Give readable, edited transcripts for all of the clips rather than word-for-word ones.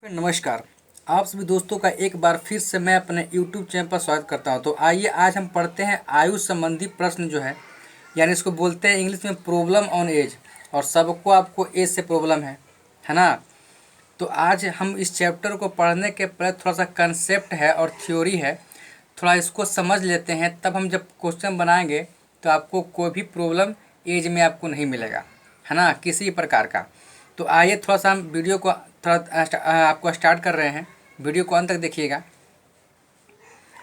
नमस्कार। आप सभी दोस्तों का एक बार फिर से मैं अपने YouTube चैनल पर स्वागत करता हूं। तो आइए आज हम पढ़ते हैं आयु संबंधी प्रश्न जो है, यानी इसको बोलते हैं इंग्लिश में प्रॉब्लम ऑन एज। और सबको आपको एज से प्रॉब्लम है ना। तो आज हम इस चैप्टर को पढ़ने के पहले थोड़ा सा कंसेप्ट है और थ्योरी है, थोड़ा इसको समझ लेते हैं, तब हम जब क्वेश्चन बनाएंगे तो आपको कोई भी प्रॉब्लम एज में आपको नहीं मिलेगा, है ना, किसी प्रकार का। तो आइए थोड़ा सा हम वीडियो को थोड़ा आपको स्टार्ट कर रहे हैं। वीडियो को अंत तक देखिएगा।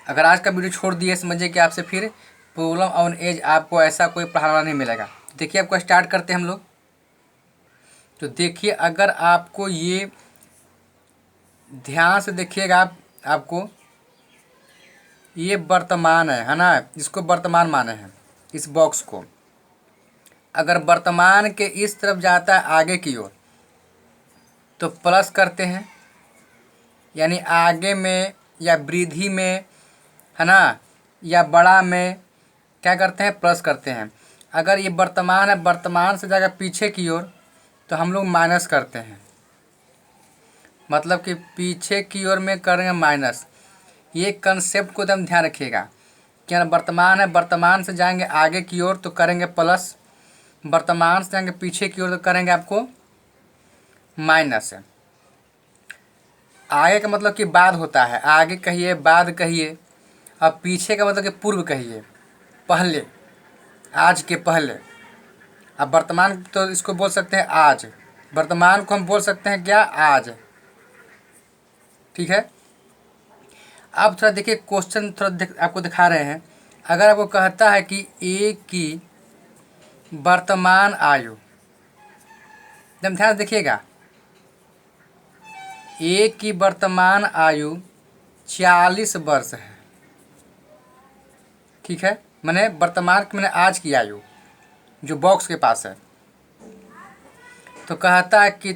अगर आज का वीडियो छोड़ दिए समझिए कि आपसे फिर प्रॉब्लम ऑन एज आपको ऐसा कोई पढ़ाना नहीं मिलेगा। देखिए आपको स्टार्ट करते हैं हम लोग। तो देखिए, अगर आपको ये ध्यान से देखिएगा, आपको ये वर्तमान है ना, इसको वर्तमान माने हैं इस बॉक्स को। अगर वर्तमान के इस तरफ जाता है आगे की ओर तो प्लस करते हैं, यानी आगे में या वृद्धि में, है ना, या बड़ा में क्या करते हैं, प्लस करते हैं। अगर ये वर्तमान है, वर्तमान से जाकर पीछे की ओर तो हम लोग माइनस करते हैं, मतलब कि पीछे की ओर में करेंगे माइनस। ये कंसेप्ट को एकदम ध्यान रखिएगा कि वर्तमान है, वर्तमान से जाएंगे आगे की ओर तो करेंगे प्लस, वर्तमान से जाएंगे पीछे की ओर तो करेंगे आपको माइनस। आगे का मतलब कि बाद होता है, आगे कहिए, बाद कहिए। अब पीछे का मतलब कि पूर्व कहिए, पहले, आज के पहले। अब वर्तमान तो इसको बोल सकते हैं आज, वर्तमान को हम बोल सकते हैं क्या, आज। ठीक है। अब थोड़ा देखिए क्वेश्चन, थोड़ा आपको दिखा रहे हैं। अगर आपको कहता है कि ए की वर्तमान आयु, एकदम ध्यान देखिएगा, ए की वर्तमान आयु 40 वर्ष है। ठीक है, मैंने वर्तमान की, मैंने आज की आयु जो बॉक्स के पास है। तो कहता है कि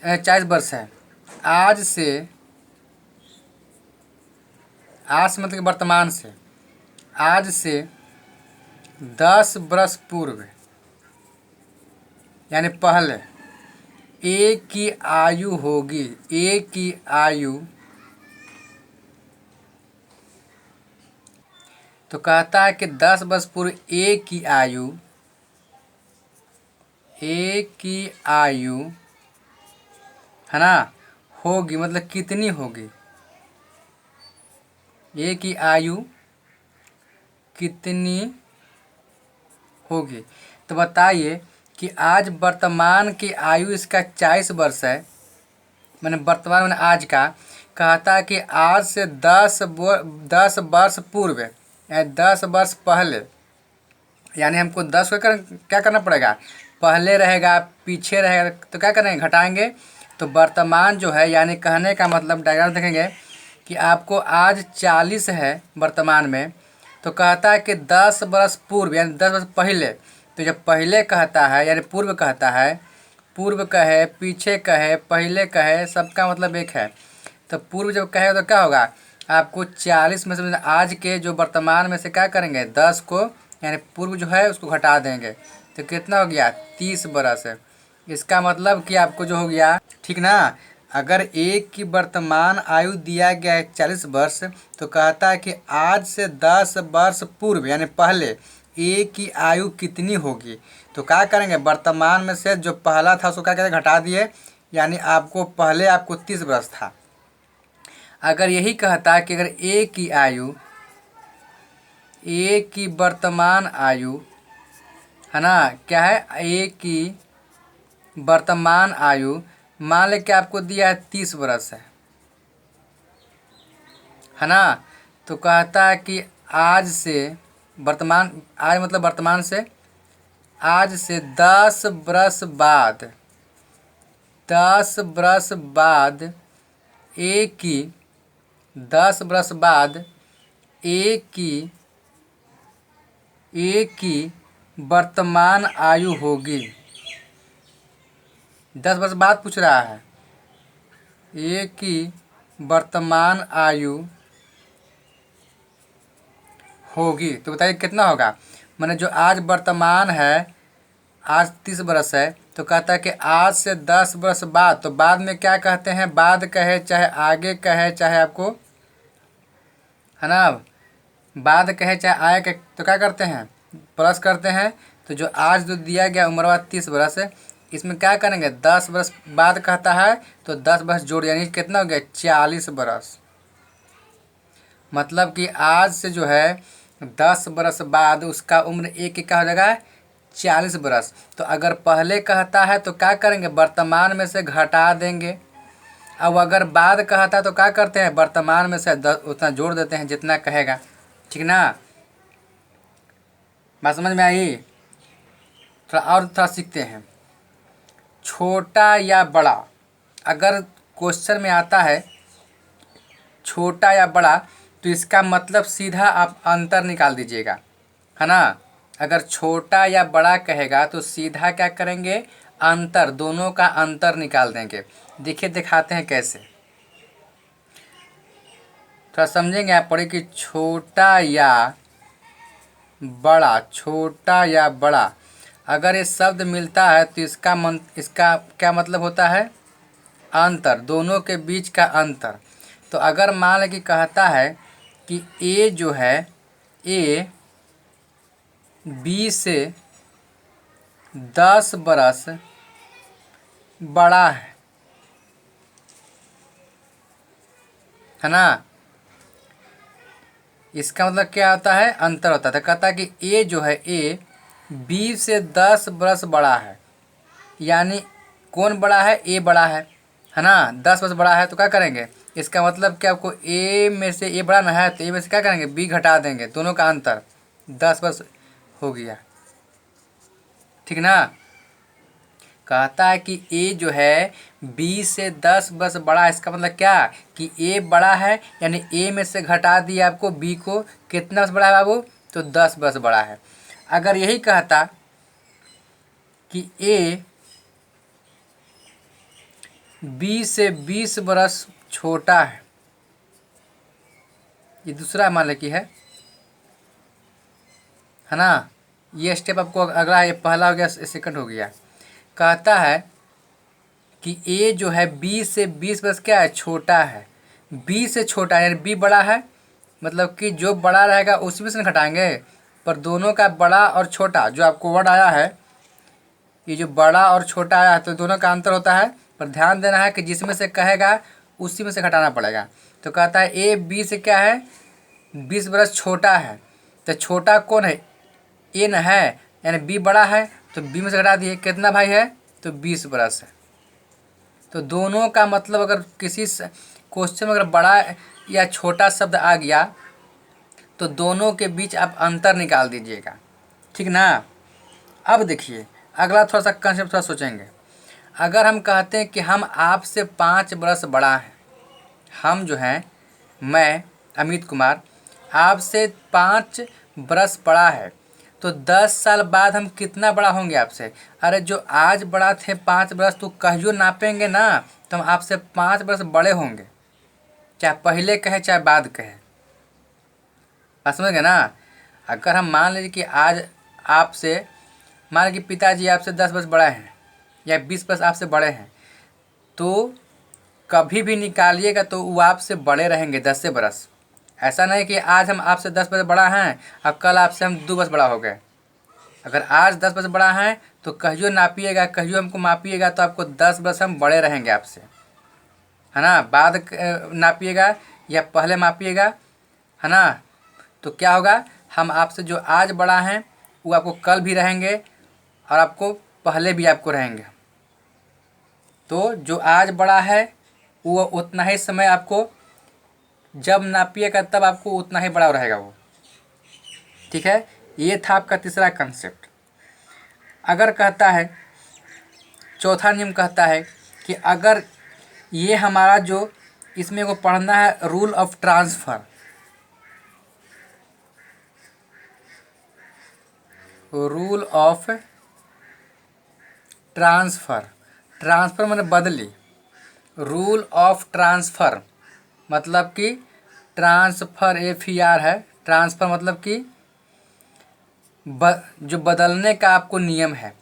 40 वर्ष है। आज से, आज से मतलब कि वर्तमान से, आज से 10 वर्ष पूर्व, यानी पहले ए की आयु होगी, ए की आयु, तो कहता है कि 10 वर्ष पूर्व ए की आयु, ए की आयु, है ना, होगी, मतलब कितनी होगी, ए की आयु कितनी होगी। तो बताइए कि आज वर्तमान की आयु इसका 40 वर्ष है, मैंने वर्तमान में आज का। कहता है कि आज से 10 वर्ष पूर्व, यानी 10 वर्ष पहले, यानी हमको 10 को क्या करना पड़ेगा, पहले रहेगा, पीछे रहेगा, तो क्या करेंगे, घटाएंगे। तो वर्तमान जो है, यानी कहने का मतलब, डायग्राम देखेंगे कि आपको आज 40 है वर्तमान में, तो कहता है कि 10 वर्ष पूर्व, यानी 10 वर्ष पहले। तो जब पहले कहता है यानी पूर्व कहता है, पूर्व कहे, पीछे कहे, पहले कहे, सबका मतलब एक है। तो पूर्व जब कहेगा तो क्या होगा, आपको 40 में से आज के जो वर्तमान में से क्या करेंगे, 10 को, यानी पूर्व जो है उसको घटा देंगे, तो कितना हो गया, 30 बरस है। इसका मतलब कि आपको जो हो गया, ठीक ना। अगर एक की वर्तमान आयु दिया गया है 40 वर्ष, तो कहता है कि आज से 10 वर्ष पूर्व, यानी पहले, ए की आयु कितनी होगी। तो क्या करेंगे, वर्तमान में से जो पहला था उसको क्या करेंगे, घटा दिए, यानी आपको पहले आपको 30 वर्ष था। अगर यही कहता है कि अगर ए की आयु, ए की वर्तमान आयु, है ना, क्या है, ए की वर्तमान आयु मान ले कि आपको दिया है 30 वर्ष है ना। तो कहता है कि आज से, वर्तमान, आज मतलब वर्तमान से, आज से 10 वर्ष बाद, 10 वर्ष बाद ए की, 10 वर्ष बाद ए की वर्तमान आयु होगी। 10 वर्ष बाद पूछ रहा है, ए की वर्तमान आयु होगी, तो बताइए कितना होगा। मैंने जो आज वर्तमान है, आज 30 बरस है, तो कहता है कि आज से 10 बरस बाद, तो बाद में क्या कहते हैं, बाद कहे चाहे आगे कहे चाहे आपको, है ना, बाद कहे चाहे आए कहे, तो क्या करते हैं, प्लस करते हैं। तो जो आज जो दिया गया उम्र बाद 30 बरस है, इसमें क्या करेंगे, 10 बरस बाद कहता है तो 10 बरस जोड़, यानी कितना हो गया, 40 बरस। मतलब कि आज से जो है 10 बरस बाद उसका उम्र एक क्या हो जाएगा, 40 बरस। तो अगर पहले कहता है तो क्या करेंगे, वर्तमान में से घटा देंगे। अब अगर बाद कहता है तो क्या करते हैं, वर्तमान में से उतना जोड़ देते हैं जितना कहेगा। ठीक ना, बात समझ में आई। थोड़ा सीखते हैं। छोटा या बड़ा, अगर क्वेश्चन में आता है छोटा या बड़ा, तो इसका मतलब सीधा आप अंतर निकाल दीजिएगा, है ना। अगर छोटा या बड़ा कहेगा तो सीधा क्या करेंगे, अंतर, दोनों का अंतर निकाल देंगे। देखिए दिखाते हैं कैसे, थोड़ा समझेंगे आप। पढ़े कि छोटा या बड़ा, छोटा या बड़ा, अगर ये शब्द मिलता है तो इसका क्या मतलब होता है, अंतर, दोनों के बीच का अंतर। तो अगर मान लें कि कहता है कि ए जो है, ए बी से 10 बरस बड़ा है ना, इसका मतलब क्या होता है, अंतर होता है। तो कहता है कि ए जो है, ए बी से 10 बरस बड़ा है, यानी कौन बड़ा है, ए बड़ा है ना, 10 बरस बड़ा है। तो क्या करेंगे, इसका मतलब क्या, आपको ए में से ए बड़ा ना है तो ए में से क्या करेंगे, बी घटा देंगे, दोनों का अंतर 10 बरस हो गया। ठीक ना, कहता है कि ए जो है बी से 10 बरस बड़ा है, इसका मतलब क्या कि ए बड़ा है, यानी ए में से घटा दिया आपको बी को, कितना बरस बड़ा है बाबू, तो 10 बरस बड़ा है। अगर यही कहता कि ए बी से 20 बरस छोटा ये दूसरा मान लें कि है ना, ये स्टेप आपको अगला, ये पहला हो गया, सेकंड हो गया। कहता है कि ए जो है बी से 20 बरस क्या है, छोटा है, बी से छोटा है, यानी बी बड़ा है, मतलब कि जो बड़ा रहेगा उसी में से घटाएंगे। पर दोनों का बड़ा और छोटा जो आपको वर्ड आया है, ये जो बड़ा और छोटा आया है, तो दोनों का अंतर होता है। पर ध्यान देना है कि जिसमें से कहेगा उसी में से घटाना पड़ेगा। तो कहता है ए बी से क्या है, 20 बरस छोटा है, तो छोटा कौन है, ए न है, यानी बी बड़ा है, तो बी में से घटा दिए, कितना भाई है, तो 20 बरस है। तो दोनों का मतलब अगर किसी क्वेश्चन में अगर बड़ा या छोटा शब्द आ गया तो दोनों के बीच आप अंतर निकाल दीजिएगा। ठीक ना, अब देखिए अगला थोड़ा सा कंसेप्ट थोड़ा सोचेंगे। अगर हम कहते हैं कि हम आपसे 5 बरस बड़ा हैं, हम जो हैं, मैं अमित कुमार आपसे 5 बरस बड़ा है, तो 10 साल बाद हम कितना बड़ा होंगे आपसे। अरे जो आज बड़ा थे 5 बरस, तो कहियो नापेंगे ना, तो हम आपसे 5 बरस बड़े होंगे, चाहे पहले कहे चाहे बाद कहे। बात समझ गए ना। अगर हम मान लीजिए कि आज आपसे, मान लीजिए कि पिताजी आपसे 10 बरस बड़े हैं या 20 बरस आपसे बड़े हैं, तो कभी भी निकालिएगा तो वो आपसे बड़े रहेंगे 10 से बरस। ऐसा नहीं कि आज हम आपसे 10 बरस बड़ा हैं और कल आपसे हम 2 बरस बड़ा हो गए। अगर आज 10 बरस बड़ा हैं तो कहियो नापिएगा, कहियो हमको मापिएगा, तो आपको 10 बरस हम बड़े रहेंगे आपसे, है ना। बाद नापिएगा या पहले मापिएगा, है ना, तो क्या होगा, हम आपसे जो आज बड़ा हैं वो आपको कल भी रहेंगे और आपको पहले भी आपको रहेंगे। तो जो आज बड़ा है वो उतना ही समय आपको जब नापिएगा तब आपको उतना ही बड़ा रहेगा वो। ठीक है, ये था आपका तीसरा कंसेप्ट। अगर कहता है, चौथा नियम कहता है कि अगर ये हमारा जो, इसमें को पढ़ना है rule of transfer. Rule of transfer, transfer माने बदली, रूल ऑफ ट्रांसफ़र मतलब कि ट्रांसफ़र FER है, ट्रांसफ़र मतलब कि जो बदलने का आपको नियम है।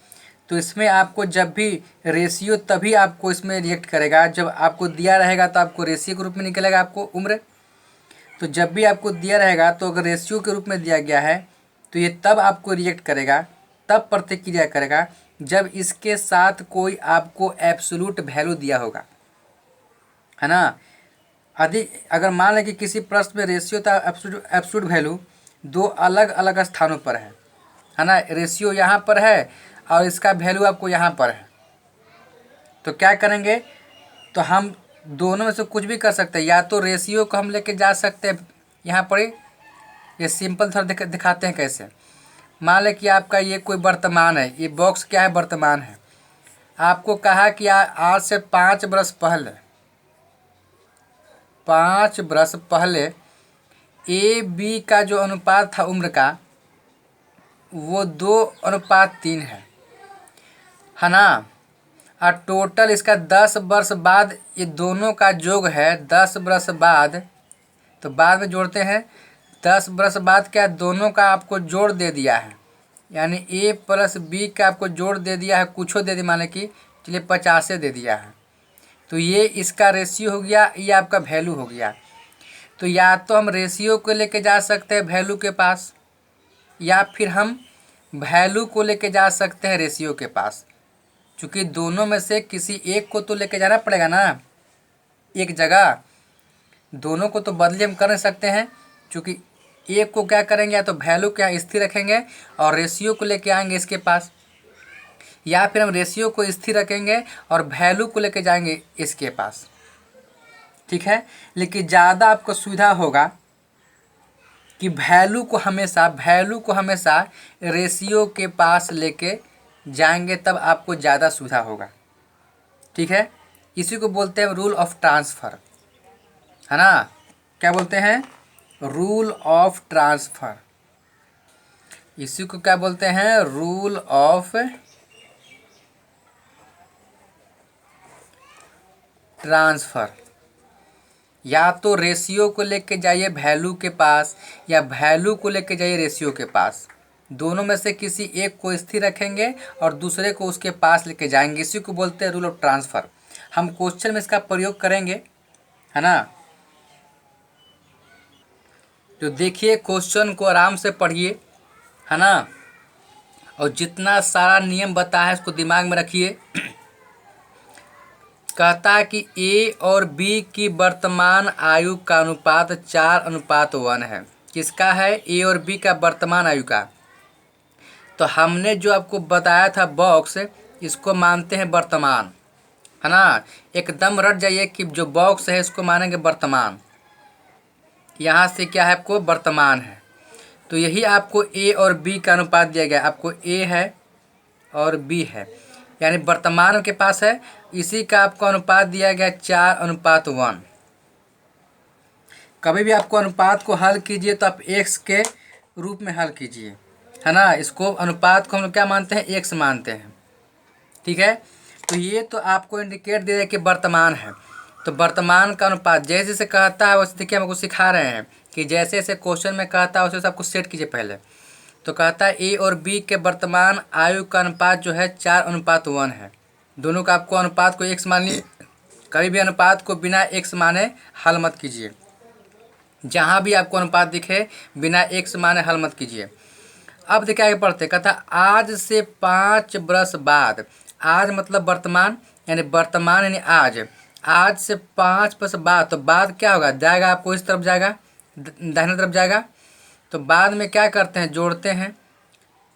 तो इसमें आपको जब भी रेशियो तभी आपको इसमें रिएक्ट करेगा जब आपको दिया रहेगा, तो आपको रेशियो के रूप में निकलेगा आपको उम्र। तो जब भी आपको दिया रहेगा तो अगर रेशियो के रूप में दिया गया है तो ये तब आपको रिएक्ट करेगा, तब प्रतिक्रिया करेगा जब इसके साथ कोई आपको एब्सोल्यूट वैल्यू दिया होगा, है ना। अधिक अगर मान लें कि किसी प्रश्न में रेशियो था एब्सोल्यूट वैल्यू दो अलग अलग स्थानों पर है ना। रेशियो यहाँ पर है और इसका वैल्यू आपको यहाँ पर है, तो क्या करेंगे, तो हम दोनों में से कुछ भी कर सकते हैं। या तो रेशियो को हम लेके जा सकते हैं यहाँ पर ही, ये सिंपल थोड़ा दिखाते हैं कैसे। मान लें कि आपका ये कोई वर्तमान है, ये बॉक्स क्या है, वर्तमान है। आपको कहा कि आज से 5 बरस पहले ए बी का जो अनुपात था उम्र का वो 2:3 है ना। और टोटल इसका 10 वर्ष बाद ये दोनों का योग है 10 वर्ष बाद, तो बाद में जोड़ते हैं। 10 वर्ष बाद क्या दोनों का आपको जोड़ दे दिया है, यानी ए प्लस बी का आपको जोड़ दे दिया है, कुछ दे दिया, माने कि चलिए 50 दे दिया है। तो ये इसका रेशियो हो गया, ये आपका वैल्यू हो गया। तो या तो हम रेशियो को लेके जा सकते हैं वैल्यू के पास, या फिर हम वैल्यू को लेके जा सकते हैं रेशियो के पास। क्योंकि दोनों में से किसी एक को तो लेके जाना पड़ेगा ना एक जगह, दोनों को तो बदली हम कर नहीं सकते हैं। क्योंकि एक को क्या करेंगे, या तो वैल्यू क्या स्थिर रखेंगे और रेशियो को लेके आएंगे इसके पास, या फिर हम रेशियो को स्थिर रखेंगे और वैल्यू को लेके जाएंगे इसके पास, ठीक है। लेकिन ज़्यादा आपको सुविधा होगा कि वैल्यू को हमेशा रेशियो के पास लेके जाएंगे, तब आपको ज़्यादा सुविधा होगा, ठीक है। इसी को बोलते हैं रूल ऑफ ट्रांसफ़र, है ना। क्या बोलते हैं, रूल ऑफ ट्रांसफ़र। इसी को क्या बोलते हैं, रूल ऑफ ट्रांसफ़र। या तो रेशियो को लेके जाइए वैल्यू के पास, या वैल्यू को लेके जाइए रेशियो के पास। दोनों में से किसी एक को स्थिर रखेंगे और दूसरे को उसके पास लेके जाएंगे। इसी को बोलते हैं रूल ऑफ ट्रांसफ़र। हम क्वेश्चन में इसका प्रयोग करेंगे, है ना। तो देखिए क्वेश्चन को आराम से पढ़िए, है ना, और जितना सारा नियम बताया है उसको दिमाग में रखिए। कहता है कि ए और बी की वर्तमान आयु का अनुपात 4:1 है। किसका है, ए और बी का वर्तमान आयु का। तो हमने जो आपको बताया था बॉक्स, इसको मानते हैं वर्तमान, है ना। एकदम रट जाइए कि जो बॉक्स है इसको मानेंगे वर्तमान। यहाँ से क्या है, आपको वर्तमान है। तो यही आपको ए और बी का अनुपात दिया गया। आपको ए है और बी है, यानी वर्तमान के पास है, इसी का आपको अनुपात दिया गया 4:1। कभी भी आपको अनुपात को हल कीजिए तो आप एक्स के रूप में हल कीजिए, है ना। इसको अनुपात को हम लोग क्या मानते हैं, एक्स मानते हैं, ठीक है। तो ये तो आपको इंडिकेट दे रहा है कि वर्तमान है। तो वर्तमान का अनुपात जैसे जैसे कहता है वैसे देखिए हम आपको सिखा रहे हैं कि जैसे जैसे क्वेश्चन में कहता है वैसे वैसे आपको सेट कीजिए पहले। तो कहता है ए और बी के वर्तमान आयु का अनुपात जो है 4:1 है। दोनों का आपको अनुपात को एक्स मान लीजिए। कभी भी अनुपात को बिना एक्स माने हल मत कीजिए। जहाँ भी आपको अनुपात दिखे बिना एक्स माने हल मत कीजिए। अब देखिए आगे पढ़ते, कहता आज से 5 बरस बाद। आज मतलब वर्तमान, यानी वर्तमान यानी आज से 5 बरस बाद। तो बाद क्या होगा, जाएगा आपको इस तरफ जाएगा, दाहिने तरफ जाएगा। तो बाद में क्या करते हैं, जोड़ते हैं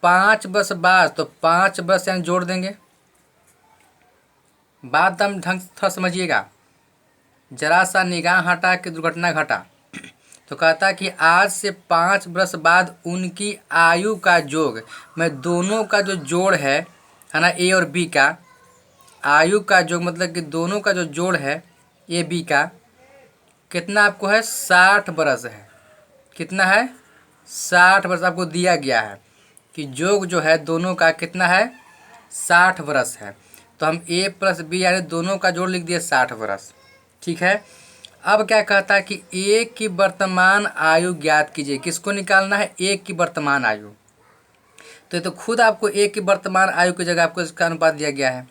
5 बरस बाद। तो 5 बरस यानी जोड़ देंगे। बात हम ढंग से थोड़ा समझिएगा, जरा सा निगाह हटा के दुर्घटना घटा। तो कहता कि आज से 5 बरस बाद उनकी आयु का योग, में दोनों का जो जोड़ है ना, ए और बी का आयु का योग मतलब कि दोनों का जो जोड़ है ए बी का कितना आपको है, 60 बरस है। कितना है, 60 बरस आपको दिया गया है कि योग जो है दोनों का कितना है, 60 बरस है। तो हम ए प्लस बी यानी दोनों का जोड़ लिख दिए 60 बरस, ठीक है। अब क्या कहता है कि ए की वर्तमान आयु ज्ञात कीजिए। किसको निकालना है, ए की वर्तमान आयु। तो ये तो खुद आपको ए की वर्तमान आयु की जगह आपको इसका अनुपात दिया गया है।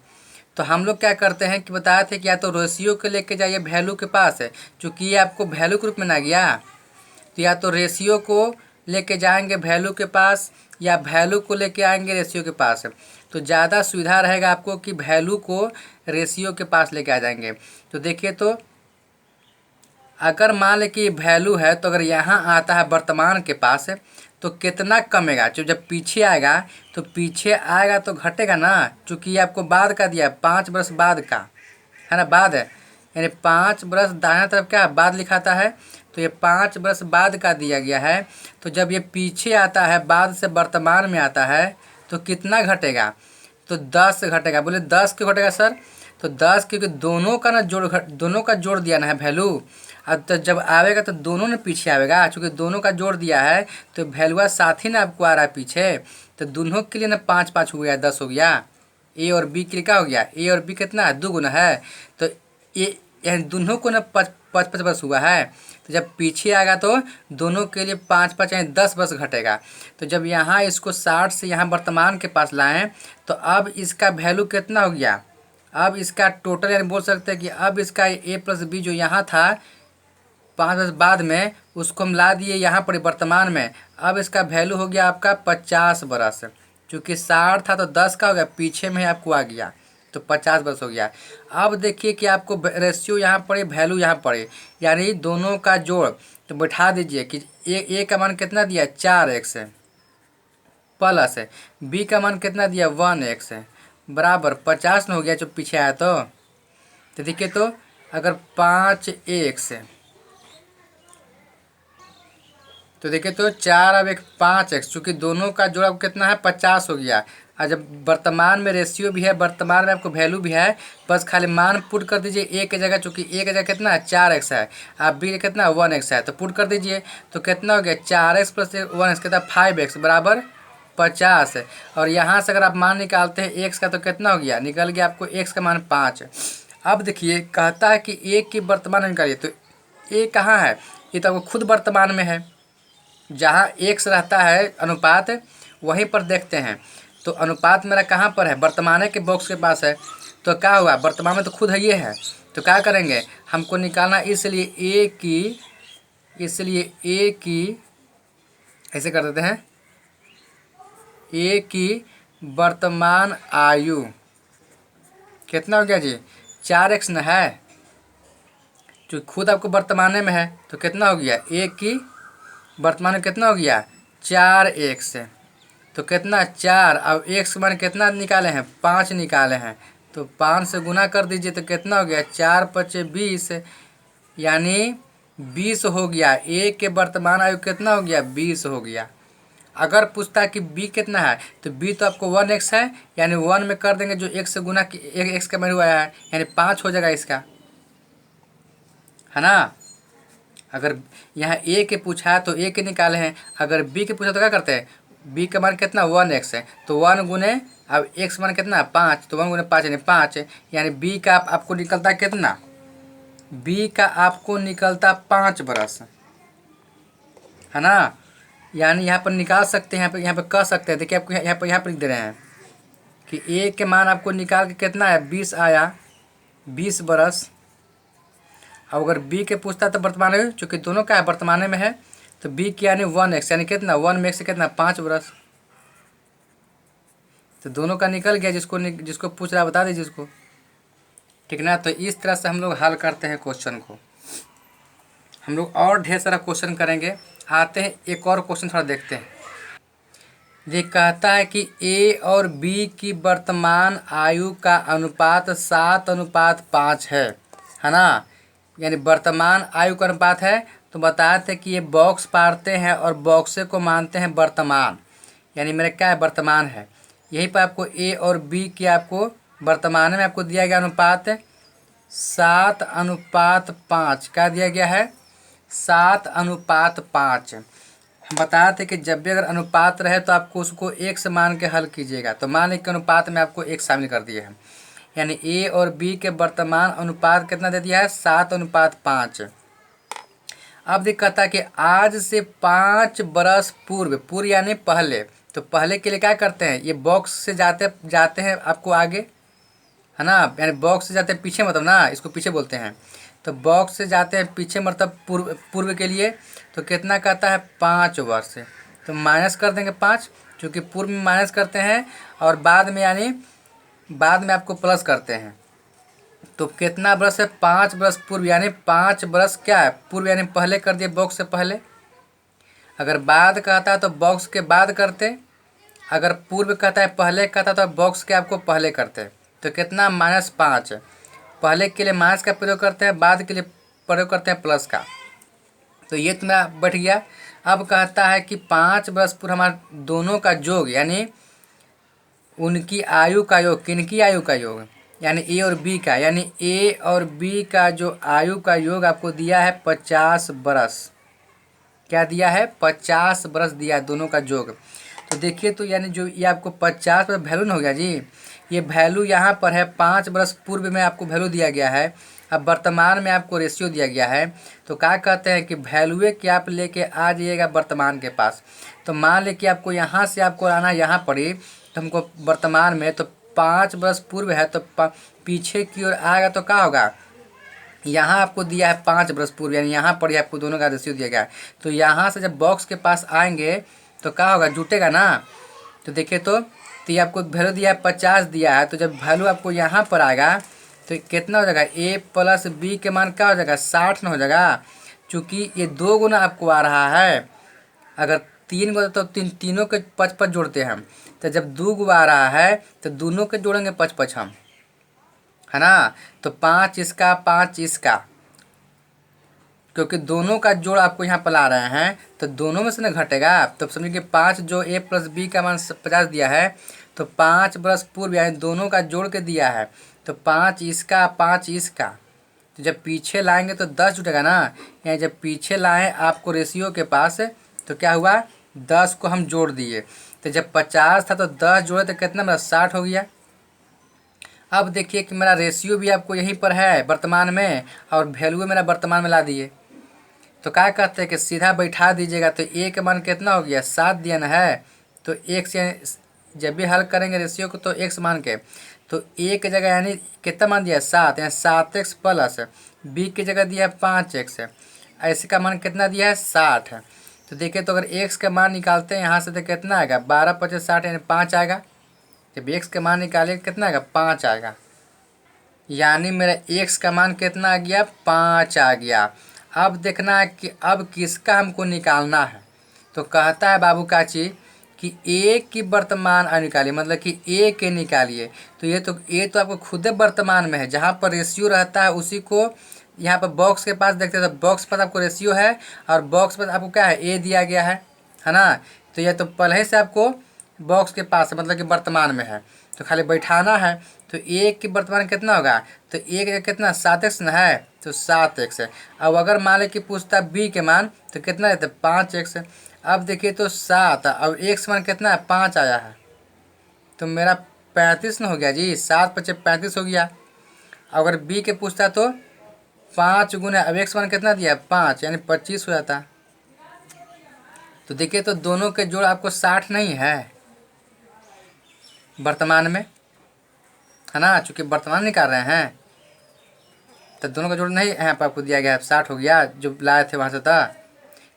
तो हम लोग क्या करते हैं कि बताए थे कि या तो रेशियो के लेके जाइए वैल्यू के पास है, चूँकि ये आपको वैल्यू के रूप में ना गया, तो या तो रेशियो को लेके जाएंगे वैल्यू के पास या वैल्यू को लेके आएंगे रेशियो के पास। तो ज़्यादा सुविधा रहेगा आपको कि वैल्यू को रेशियो के पास लेके आ जाएंगे। तो देखिए, तो अगर मान लें कि वैल्यू है, तो अगर यहाँ आता है वर्तमान के पास तो कितना कमेगा, जो जब पीछे आएगा तो पीछे आएगा तो घटेगा ना, चूँकि ये आपको बाद का दिया है, 5 वर्ष बाद का है ना, बाद है, यानी 5 वर्ष दाहिना तरफ क्या है बाद लिखाता है, तो ये 5 वर्ष बाद का दिया गया है। तो जब ये पीछे आता है बाद से वर्तमान में आता है तो कितना घटेगा, तो 10 घटेगा। बोले 10 क्यों घटेगा सर, तो 10 क्योंकि दोनों का ना दोनों का जोड़ दिया ना है वैल्यू। अब तो जब आवेगा तो दोनों ने पीछे आवेगा, चूँकि दोनों का जोड़ दिया है तो वैल्यूआ साथ ही ना आपको आ रहा है पीछे, तो दोनों के लिए ना 5 5 हो गया, 10 हो गया। ए और बी के लिए क्या हो गया, ए और बी कितना है, 2 गुना है, तो ये यानी दोनों को ना 5 वर्ष हुआ है। तो जब पीछे आएगा तो दोनों के लिए 5 5 यानी 10 वर्ष घटेगा। तो जब यहाँ इसको 60 से यहाँ वर्तमान के पास लाएं तो अब इसका वैल्यू कितना हो गया, अब इसका टोटल यानी बोल सकते हैं कि अब इसका ए प्लस बी जो यहाँ था 5 वर्ष बाद में, उसको हम ला दिए यहाँ पर वर्तमान में। अब इसका वैल्यू हो गया आपका 50 वर्ष, चूँकि 60 था तो 10 का हो गया, पीछे में आपको आ गया तो 50 वर्ष हो गया। अब देखिए कि आपको रेशियो यहाँ पड़े वैल्यू यहाँ पड़े, यानी दोनों का जोड़, तो बैठा दीजिए कि ए का मान कितना दिया 4x है, प्लस है बी का मान कितना दिया 1x है, बराबर 50 न हो गया जो पीछे आया। तो देखिए, तो अगर 5x है तो देखिए, तो 4 अब एक 5x, चूँकि दोनों का जोड़ आपको कितना है 50 हो गया। और जब वर्तमान में रेशियो भी है, वर्तमान में आपको वैल्यू भी है, बस खाली मान पुट कर दीजिए ए की जगह, चूँकि ए की जगह कितना है 4x है, आप बी कितना 1x है, तो पुट कर दीजिए तो कितना हो गया 4x प्लस 1x कितना 5x बराबर 50 है। और यहाँ से अगर आप मान निकालते हैं x का तो कितना हो गया, निकल गया आपको x का मान 5। अब देखिए कहता है कि ए की वर्तमान निकालिए, तो ए कहाँ है, ये तो आपको खुद वर्तमान में है, जहाँ x रहता है अनुपात वहीं पर देखते हैं। तो अनुपात मेरा कहाँ पर है, वर्तमान के बॉक्स के पास है, तो क्या हुआ वर्तमान में तो खुद है ये है, तो क्या करेंगे हमको निकालना, इसलिए ए की ऐसे कर देते हैं, ए की वर्तमान आयु कितना हो गया जी 4x न है, जो खुद आपको वर्तमान में है, तो कितना हो गया ए की वर्तमान में कितना हो गया 4x, तो कितना 4, अब x मान कितना निकाले हैं 5 निकाले हैं, तो 5 से गुना कर दीजिए तो कितना हो गया 4 5 20, यानी 20 हो गया। ए के वर्तमान आयु कितना हो गया 20 हो गया। अगर पूछता है कि बी कितना है, तो बी तो आपको 1x है, यानी 1 में कर देंगे जो x से गुना x का वैल्यू आया है, यानी 5 हो जाएगा इसका, है ना। अगर यहाँ ए के पूछा है तो ए के निकाले हैं, अगर बी के पूछा तो क्या करते हैं, बी का मान कितना 1x है, तो 1 गुने अब x मान कितना 5, तो 1 गुने 5 यानी 5, यानी बी का आपको निकलता कितना, बी का आपको निकलता 5 बरस, है ना। यानी यहाँ पर निकाल सकते हैं, यहाँ पे कह सकते हैं, देखिए आपको यहाँ पर लिख दे रहे हैं कि ए के मान आपको निकाल के कितना है 20 आया, 20 बरस। अब अगर बी के पूछता है तो वर्तमान में, चूँकि दोनों का है वर्तमान में है, तो बी की यानी 1x, यानी कितना 1 में x कितना 5 बरस, तो दोनों का निकल गया। जिसको पूछ रहा है बता दीजिए उसको, ठीक ना। तो इस तरह से हम लोग हल करते हैं क्वेश्चन को। हम लोग और ढेर सारा क्वेश्चन करेंगे, आते हैं एक और क्वेश्चन थोड़ा देखते हैं। ये कहता है कि ए और बी की वर्तमान आयु का अनुपात 7:5 है ना, यानी वर्तमान आयु का अनुपात है। तो बताए थे कि ये बॉक्स पारते हैं और बॉक्से को मानते हैं वर्तमान, यानी मेरा क्या है वर्तमान है। यहीं पर आपको ए और बी की आपको वर्तमान में आपको दिया गया अनुपात 7:5, क्या दिया गया है 7:5। हम बताए थे कि जब भी अगर अनुपात रहे तो आपको उसको एक से मान के हल कीजिएगा। तो मान लीजिए कि अनुपात में आपको एक शामिल कर दिए हैं, यानी ए और बी के वर्तमान अनुपात कितना दे दिया है 7:5। अब दिक्कत है कि आज से 5 बरस पूर्व यानी पहले, तो पहले के लिए क्या करते हैं, ये बॉक्स से जाते जाते हैं आपको आगे, है ना, यानी बॉक्स से जाते हैं पीछे, मतलब ना इसको पीछे बोलते हैं। तो बॉक्स से जाते हैं पीछे मतलब पूर्व के लिए, तो कितना कहता है 5 वर्ष। तो माइनस कर देंगे 5, क्योंकि पूर्व में माइनस करते हैं और बाद में यानी बाद में आपको प्लस करते हैं। तो कितना बरस है, 5 बरस पूर्व, यानी 5 बरस क्या है पूर्व, यानी पहले कर दिए बॉक्स से पहले। अगर बाद कहता है तो बॉक्स के बाद करते, अगर पूर्व कहता है पहले कहता तो बॉक्स के आपको पहले करते। तो कितना -5, पहले के लिए माइनस का प्रयोग करते हैं, बाद के लिए प्रयोग करते हैं प्लस का। तो ये तुम्हारा बैठ गया। अब कहता है कि 5 वर्ष पूर्व हमारे दोनों का योग, यानी उनकी आयु का योग, किनकी आयु का योग, यानी ए और बी का, यानी ए और बी का जो आयु का योग आपको दिया है 50 बरस। क्या दिया है, 50 बरस दिया है दोनों का योग। तो देखिए, तो यानी जो ये आपको 50 पर वैल्यू न हो गया जी, ये वैल्यू यहाँ पर है 5 बरस पूर्व में आपको वैल्यू दिया गया है, अब वर्तमान में आपको रेशियो दिया गया है। तो क्या कहते हैं कि वैल्यूए कि आप लेके आ जाइएगा वर्तमान के पास। तो मान ले कि आपको यहाँ से आपको आना यहाँ पड़ी, तो हमको वर्तमान में तो 5 बरस पूर्व है, तो पीछे की ओर आएगा तो क्या होगा, यहाँ आपको दिया है 5 बरस पूर्व, यानी यहाँ पर ही आपको दोनों का रेशियो दिया गया है। तो यहाँ से जब बॉक्स के पास आएंगे तो क्या होगा, जुटेगा ना। तो देखिए, तो ये आपको वैल्यू दिया है 50 दिया है, तो जब वैल्यू आपको यहाँ पर आएगा तो कितना हो जाएगा, ए प्लस बी के मान क्या हो जाएगा, 60 न हो जाएगा। चूँकि ये 2 गुना आपको आ रहा है, अगर 3 गुना तो तीनों के 5 जोड़ते हैं हम, तो जब 2 गुना आ रहा है तो दोनों के जोड़ेंगे 5 हम, है ना। तो 5 इसका 5 इसका, क्योंकि दोनों का जोड़ आपको यहाँ पर ला रहे हैं तो दोनों में से ना घटेगा। तो समझिए कि 5 जो ए प्लस बी का मान 50 दिया है, तो 5 बरस पूर्व यानी दोनों का जोड़ के दिया है, तो 5 इसका 5 इसका। तो जब पीछे लाएंगे तो 10 जुटेगा ना, यानी जब पीछे लाएँ आपको रेशियो के पास, तो क्या हुआ, 10 को हम जोड़ दिए। तो जब 50 था तो 10 जोड़े तो कितना मेरा 60 हो गया। अब देखिए कि मेरा रेशियो भी आपको यहीं पर है वर्तमान में, और वैल्यू मेरा वर्तमान में ला दिए। तो क्या कहते हैं कि सीधा बैठा दीजिएगा। तो ए का मान कितना हो गया, 7 दिया ना है, तो एक से जब भी हल करेंगे रेशियो को तो x मान के, तो ए की जगह यानी कितना मान दिया है, 7, यानी 7x प्लस बी की जगह दिया है 5x, ऐसे का मान कितना दिया है, 60 है। तो देखिए, तो अगर x का मान निकालते हैं यहाँ से तो कितना आएगा, 12 × 5 = 60, यानी 5 आएगा। जब x का मान निकालेंगे कितना आएगा, 5 आएगा, यानी मेरा x का मान कितना आ गया, 5 आ गया। अब देखना है कि अब किसका हमको निकालना है। तो कहता है बाबू काची कि ए की वर्तमान आयु निकालिए, मतलब कि ए के निकालिए। तो ये तो आपको खुद वर्तमान में है, जहाँ पर रेशियो रहता है उसी को यहाँ पर बॉक्स के पास देखते हैं, तो बॉक्स पर आपको रेशियो है और बॉक्स पर आपको क्या है, ए दिया गया है ना। तो यह तो पहले से आपको बॉक्स के पास है, मतलब कि वर्तमान में है, तो खाली बैठाना है। तो ए की वर्तमान कितना होगा, तो ए का कितना 7x न है, तो 7x है। अब अगर मान लें कि पूछता बी के मान तो कितना रहता है, 5x है। अब देखिए, तो 7, अब x मान कितना है, 5 आया है, तो मेरा 35 न हो गया जी, 7 × 5 = 35 हो गया। अगर बी के पूछता तो 5 गुना, अब x मान कितना दिया है, 5, यानी 25 हो जाता। तो देखिए, तो दोनों के जोड़ आपको 60 नहीं है वर्तमान में, है ना, चूँकि वर्तमान निकाल रहे हैं तो दोनों का जोड़ नहीं यहाँ पर आपको दिया गया है, 60 हो गया जो लाए थे वहाँ से था।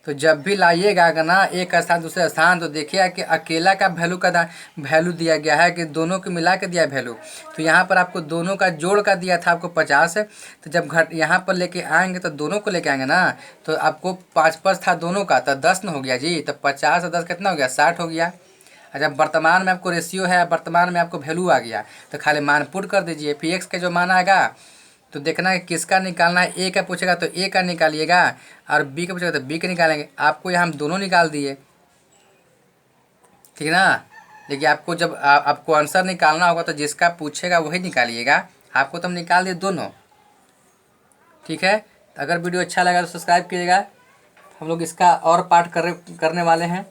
तो जब भी लाइएगा अगर ना एक स्थान दूसरे स्थान, तो देखिए कि अकेला का वैल्यू दिया गया है कि दोनों को मिला के दिया वैल्यू। तो यहाँ पर आपको दोनों का जोड़ का दिया था आपको 50, तो जब यहाँ पर लेके आएंगे तो दोनों को लेके आएंगे ना, तो आपको 5 था दोनों का, तो 10 न हो गया जी, तो 50 और 10 कितना हो गया, 60 हो गया। जब वर्तमान में आपको रेशियो है, वर्तमान में आपको वैल्यू आ गया, तो खाली मान पुट कर दीजिए। फिर एक्स का जो मान आएगा तो देखना है किसका निकालना है, ए का पूछेगा तो ए का निकालिएगा और बी का पूछेगा तो बी का निकालेंगे। आपको यहाँ हम दोनों निकाल दिए, ठीक है ना। देखिए, आपको जब आपको आंसर निकालना होगा तो जिसका पूछेगा वही निकालिएगा, आपको तो हम निकाल दिए दोनों, ठीक है। अगर वीडियो अच्छा लगा तो सब्सक्राइब कीजिएगा, हम लोग इसका और पार्ट करने वाले हैं,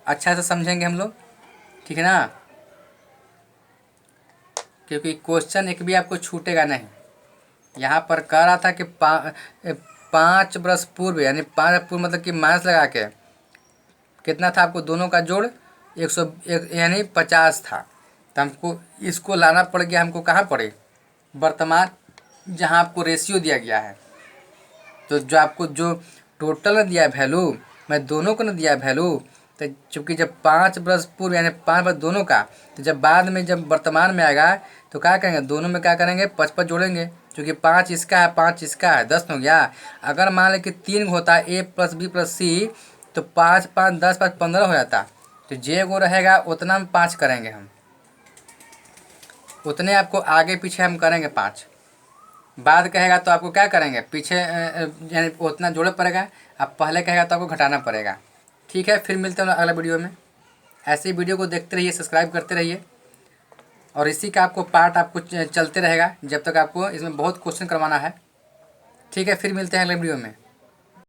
अच्छा से समझेंगे हम लोग, ठीक है ना, क्योंकि क्वेश्चन एक भी आपको छूटेगा नहीं। यहाँ पर कह रहा था कि 5 वर्ष पूर्व, यानी 5 पूर्व मतलब कि माइनस लगा के कितना था आपको दोनों का जोड़ यानी 50 था, तो हमको इसको लाना पड़ गया हमको कहाँ पड़े, वर्तमान जहाँ आपको रेशियो दिया गया है। तो जो आपको जो टोटल ने दिया है वैल्यू, मैं दोनों को ना दिया है वैल्यू, तो चूँकि जब 5 वर्ष पूर्व यानी 5 वर्ष दोनों का, तो जब बाद में जब वर्तमान में आएगा तो क्या करेंगे, दोनों में क्या करेंगे 55 जोड़ेंगे, क्योंकि 5 इसका है 5 इसका है, 10 हो गया। अगर मान लें कि 3 होता है A + B + C, तो 5 5 10 5 15 हो जाता। तो जे वो रहेगा उतना में 5 करेंगे हम, उतने आपको आगे पीछे हम करेंगे 5। बाद कहेगा तो आपको क्या करेंगे, पीछे यानी उतना जोड़ना पड़ेगा। अब पहले कहेगा तो आपको घटाना पड़ेगा। ठीक है, फिर मिलते हैं अगले वीडियो में। ऐसे ही वीडियो को देखते रहिए, सब्सक्राइब करते रहिए, और इसी का आपको पार्ट आपको चलते रहेगा जब तक आपको इसमें बहुत क्वेश्चन करवाना है। ठीक है, फिर मिलते हैं अगले वीडियो में।